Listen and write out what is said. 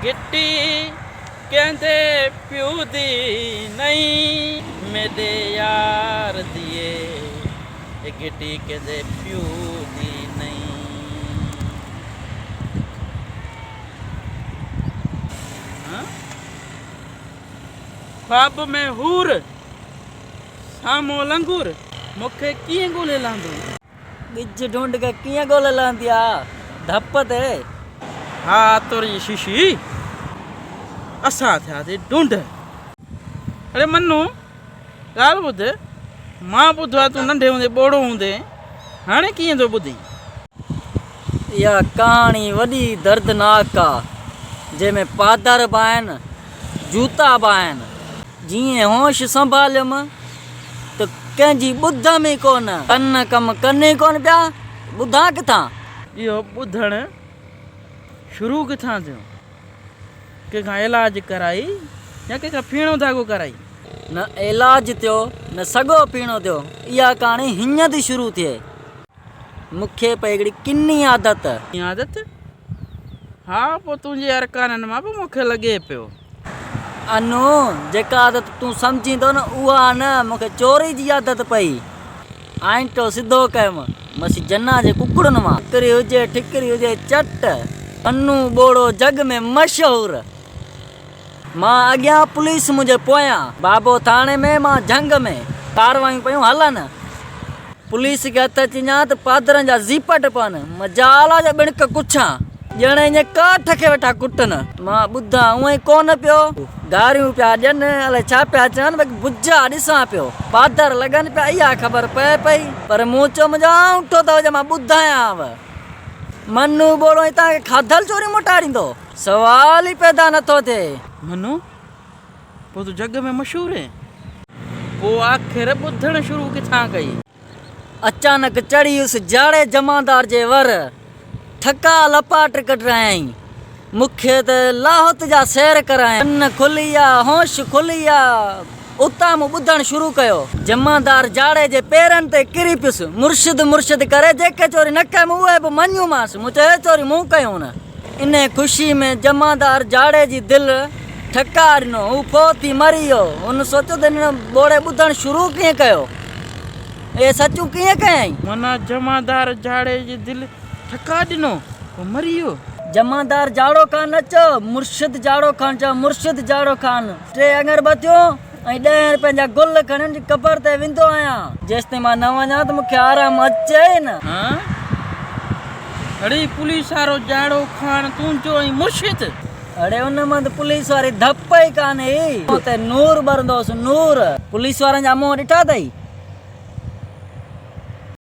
गिट्टी कहते प्यू दी नहीं मेरे यार दिए गिट्टी कहते प्यू दी नहीं। हाँ? ख्वाब में हूर सामो लंगूर मुखे कीअं ॻोल्हे लांदो ॿिज ढूंढ के कीअं ॻोल्हे लांदी आहे धप ते। हा तुरी शीशी असां थियासीं ढूंढ। अरे मन्नू ॻाल्हि ॿुध मां ॿुधो आहे तूं नंढे हूंदे ॿोड़ो हूंदे हाणे कीअं थो ॿुधी। इहा कहाणी वॾी दर्दनाक आहे जंहिंमें पादर बि आहिनि जूता बि आहिनि। जीअं होश संभालियुमि त कंहिंजी ॿुध में कोन कन कमु कनि कोन पिया ॿुधां किथां। इहो ॿुधणु शुरू किथां थियो कंहिंखां इलाज कराई या कंहिंखां फीणो धागो कराई। न इलाज थियो न सॻो पीणो थियो इहा कहाणी हीअं थी शुरू थिए। मूंखे पई हिकिड़ी किनी आदत। आदत हा पोइ तुंहिंजे अरकाननि मां बि मूंखे लॻे पियो। अनु जेका आदत तूं सम्झींदो न उहा न मूंखे चोरी जी आदत पई। आइंटो सिधो कयुमि मसी जन्ना जे कुकड़नि मां ठिकरी हुजे ठिकरी हुजे चट अनु ॿोड़ो जग में मशहूरु। मां अॻियां पुलिस मुंहिंजे पोयां बाबो थाणे में मां जंग में कारवायूं पियूं हलनि। पुलिस खे हथ अचिञा त पादरनि जा ज़ीपट पवनि मजाला जा ॿिणक कुछां ॼण ईअं काठ खे वेठा कुटनि। मां ॿुधां उअं ई कोन पियो गारियूं पिया ॾियनि अलाए छा पिया चवनि भई बुझा ॾिसां पियो पादर लॻनि पिया इहा ख़बर पए पई पर मूं चयो मुंहिंजो आउंठो त हुजे मां ॿुधायांव। मनु ॿोड़ो ई तव्हांखे खाधल चोरी मोटाड़ींदो सवाल ई पैदा नथो थिए। मनु पोइ तूं जग में मशहूरु आहे पोइ आख़िर ॿुधणु शुरू किथां कई। अचानक चढ़ियुसि जाड़े जमादार जे वर ठका लपाट कढायईं। मूंखे त लाहौत जा सैर करायईं कन खुली विया होश खुली विया। उतां मूं ॿुधणु शुरू कयो जमादार जाड़े जे पेरनि ते किरी पियुसि मुर्शिद मुर्शिद करे जेके चोरी न कयमि उहे बि मञियूंमांसि। मूं चयो चोरी मूं कयूं न। इन ख़ुशी में जमादार जाड़े जी दिलि ठका ॾिनो हू पोइ मरी वियो। हुन सोचियो त हिन ॿोड़े ॿुधणु शुरू कीअं कयो ए सचूं कीअं कयईं। माना जमादार जाड़े जी दिलि ठका ॾिनो पोइ मरी वियो। जमादार जाड़ो खान न चओ मुर्शिद जाड़ो खान चओ मुर्शिद जाड़ो खान। 3 अगरबत्तियूं ऐं 10 रुपयनि जा गुल खणी हुनजी क़बर ते वेंदो आहियां जेसिताईं मां न वञा त मूंखे आराम अचे न। अड़े पुलिस वारो जाड़ो खान तूं चयो ऐं मुर्शिद। अड़े उन मां त पुलिस वारी धप ई कान्हे हुते नूर ॿरंदोसि नूर। पुलिस वारनि जा मुंहं ॾिठा अथई